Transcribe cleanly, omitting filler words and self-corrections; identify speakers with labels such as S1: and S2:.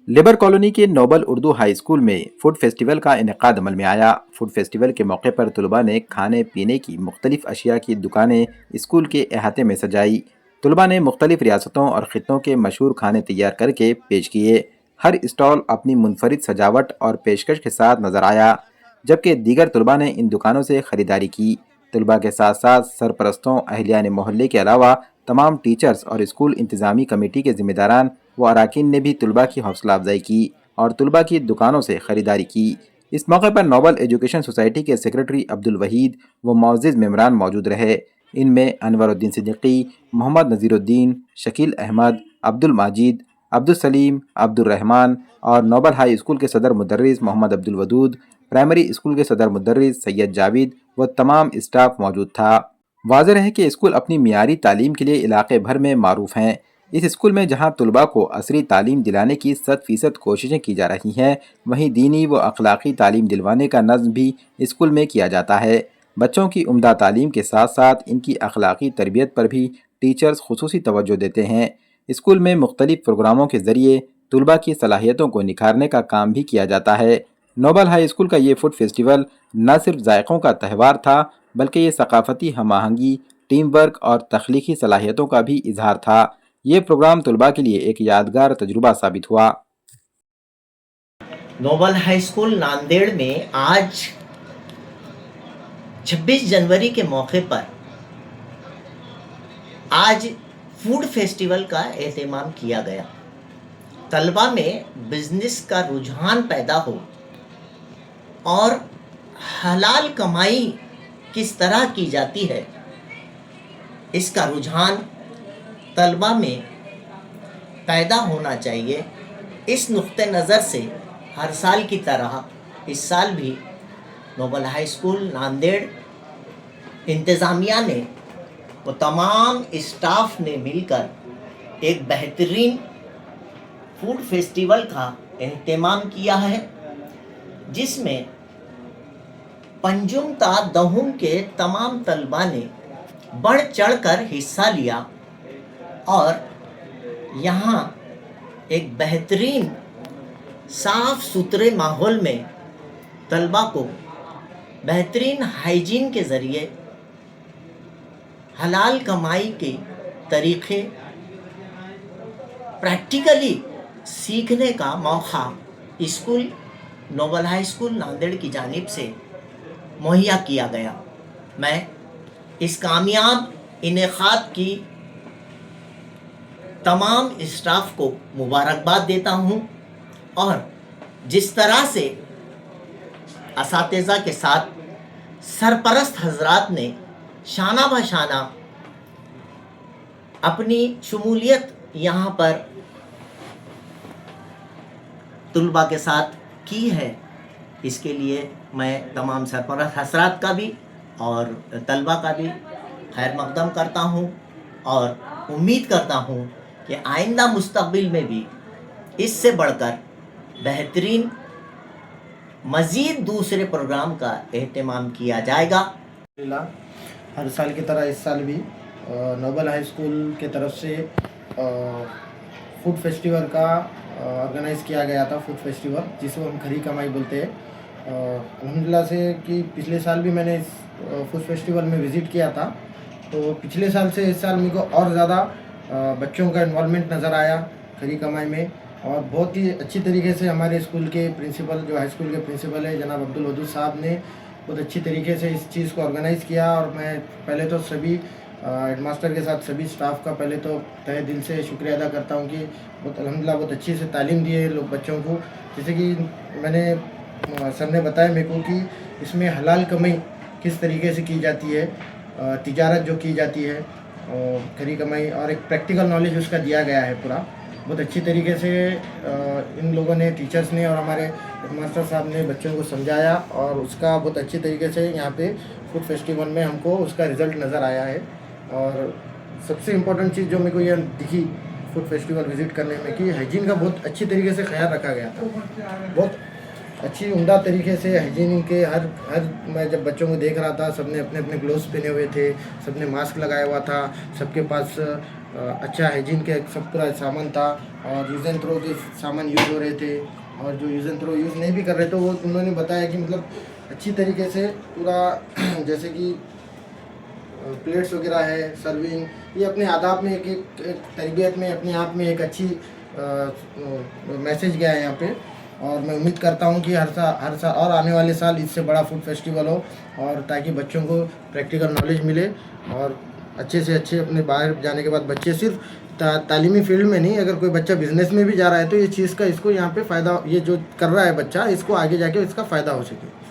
S1: Labour colony के Nobel Urdu high school में food festival का इनेकाद अमल में आया। फूड फेस्टिवल के मौके पर तलबा ने खाने पीने की मुख्तलिफ अशिया की दुकानें स्कूल के अहाते में सजाई। तलबा ने मुख्तलिफ रियासतों और ख़ित्तों के मशहूर खाने तैयार करके पेश किए। हर स्टॉल अपनी मुनफरिद सजावट और पेशकश के साथ नजर आया, जबकि दीगर तलबा ने इन दुकानों से ख़रीदारी की। तलबा के साथ साथ सरपरस्तों, अहलियान मोहल्ले के अलावा तमाम टीचर्स और स्कूल इंतज़ामी कमेटी के ज़िम्मेदारान व अरकान ने भी तलबा की हौसला अफजाई की और तलबा की दुकानों से ख़रीदारी की। इस मौके पर नोबल एजुकेशन सोसाइटी के सेक्रेटरी अब्दुल वहीद व मोअज़्ज़िज़ मेम्बरान मौजूद रहे। इनमें अनवरुद्दीन सिद्दीकी, मोहम्मद नज़ीरुद्दीन, शकील अहमद, अब्दुल माजिद, अब्दुल सलीम, अब्दुल रहमान और नोबल हाई स्कूल के सदर मुदर्रिस मोहम्मद अब्दुल वदूद, प्राइमरी स्कूल के सदर मुदर्रिस सैयद जावेद व तमाम स्टाफ मौजूद था। वाज़ेह है कि स्कूल अपनी मियारी तालीम के लिए इलाके भर में मारूफ हैं। इस स्कूल में जहां तलबा को असरी तालीम दिलाने की 100% कोशिशें की जा रही हैं, वहीं दीनी व अखलाकी तालीम दिलवाने का नज़्म भी स्कूल में किया जाता है। बच्चों की उम्दा तालीम के साथ साथ इनकी अखलाकी तरबियत पर भी टीचर्स खुसूसी तवज्जो देते हैं। स्कूल में मुख्तलिफ प्रोग्रामों के ज़रिए तलबा की सलाहियतों को निखारने का काम भी किया जाता है। नोबल हाई स्कूल का ये फूड फेस्टिवल न सिर्फ जायकों का त्यौहार था, बल्कि ये सकाफ़ती हम आहंगी, टीम वर्क और तख्लीकी सलाहियतों का भी इजहार था। ये प्रोग्राम तलबा के लिए एक यादगार तजुर्बा साबित हुआ।
S2: नोबल हाई स्कूल नांदेड़ में आज 26 जनवरी के मौके पर आज फूड फेस्टिवल का एहतमाम किया गया। तलबा में बिजनेस का रुझान पैदा हो और हलाल कमाई किस तरह की जाती है, इसका रुझान तलबा में पैदा होना चाहिए। इस नुक्ते नज़र से हर साल की तरह इस साल भी नोबल हाई स्कूल नांदेड़ इंतज़ामिया ने वो तमाम स्टाफ ने मिलकर एक बेहतरीन फूड फेस्टिवल का एहतमाम किया है, जिसमें पंजुम ता दहुम के तमाम तलबा ने बढ़ चढ़ कर हिस्सा लिया और यहाँ एक बेहतरीन साफ़ सुथरे माहौल में तलबा को बेहतरीन हाइजीन के ज़रिए हलाल कमाई के तरीक़े प्रैक्टिकली सीखने का मौका school noble high school Nanded की जानिब से मुहैया किया गया। मैं इस कामयाब इनेकाद की तमाम स्टाफ को मुबारकबाद देता हूँ और जिस तरह से असातिज़ा के साथ सरपरस्त हजरात ने शाना बशाना अपनी शमूलियत यहाँ पर तलबा के साथ की है, इसके लिए मैं तमाम सरपरस्त हजरात का भी और तलबा का भी खैर मकदम करता हूँ और उम्मीद करता हूँ कि आइंदा मुस्तक़बिल में भी इससे बढ़कर बेहतरीन मज़ीद दूसरे प्रोग्राम का एहतमाम किया जाएगा।
S3: हर साल की तरह इस साल भी नोबल हाई स्कूल के तरफ से फूड फेस्टिवल का ऑर्गेनाइज़ किया गया था। फूड फेस्टिवल जिसको हम खरी कमाई बोलते हैं। अल्हम्दुलिल्लाह से कि पिछले साल भी मैंने इस फूड फेस्टिवल में विज़िट किया था, तो पिछले साल से इस साल मेरे को और ज़्यादा बच्चों का इन्वॉल्वमेंट नज़र आया खरी कमाई में। और बहुत ही अच्छी तरीके से हमारे स्कूल के प्रिंसिपल, जो हाई स्कूल के प्रिंसिपल है जनाब अब्दुल वदूद साहब ने बहुत अच्छी तरीके से इस चीज़ को ऑर्गेनाइज़ किया। और मैं पहले तो सभी हेडमास्टर के साथ सभी स्टाफ का पहले तो तहे दिल से शुक्रिया अदा करता हूँ कि बहुत अल्हम्दुलिल्लाह बहुत अच्छी से तालीम दी है लोग बच्चों को। जैसे कि मैंने सर ने बताया मेरे को कि इसमें हलाल कमाई किस तरीके से की जाती है, तिजारत जो की जाती है खरी कमाई, और एक प्रैक्टिकल नॉलेज उसका दिया गया है पूरा। बहुत अच्छी तरीके से इन लोगों ने, टीचर्स ने और हमारे हेडमास्टर साहब ने बच्चों को समझाया और उसका बहुत अच्छी तरीके से यहाँ पे फूड फेस्टिवल में हमको उसका रिज़ल्ट नज़र आया है। और सबसे इम्पोर्टेंट चीज़ जो मेरे को ये दिखी फूड फेस्टिवल विज़िट करने में कि हाइजीन का बहुत अच्छी तरीके से ख्याल रखा गया था। बहुत अच्छी उम्दा तरीके से हाइजीन के हर मैं जब बच्चों को देख रहा था, सबने अपने अपने ग्लोव्स पहने हुए थे, सबने मास्क लगाया हुआ था, सबके पास अच्छा हाइजीन के सब पूरा सामान था, और यूज़ एंड थ्रो के सामान यूज़ हो रहे थे, और जो यूज़ एंड थ्रो यूज़ नहीं भी कर रहे थे वो उन्होंने बताया कि मतलब अच्छी तरीके से पूरा जैसे कि प्लेट्स वगैरह है, सर्विंग, ये अपने आदाब में एक तरबियत में अपने आप में एक अच्छी मैसेज गया है यहाँ पे। और मैं उम्मीद करता हूँ कि हर साल और आने वाले साल इससे बड़ा फूड फेस्टिवल हो, और ताकि बच्चों को प्रैक्टिकल नॉलेज मिले, और अच्छे से अच्छे अपने बाहर जाने के बाद बच्चे सिर्फ तालीमी फील्ड में नहीं, अगर कोई बच्चा बिजनेस में भी जा रहा है तो ये चीज़ का इसको यहाँ पे फ़ायदा, ये जो कर रहा है बच्चा, इसको आगे जाके इसका फ़ायदा हो सके।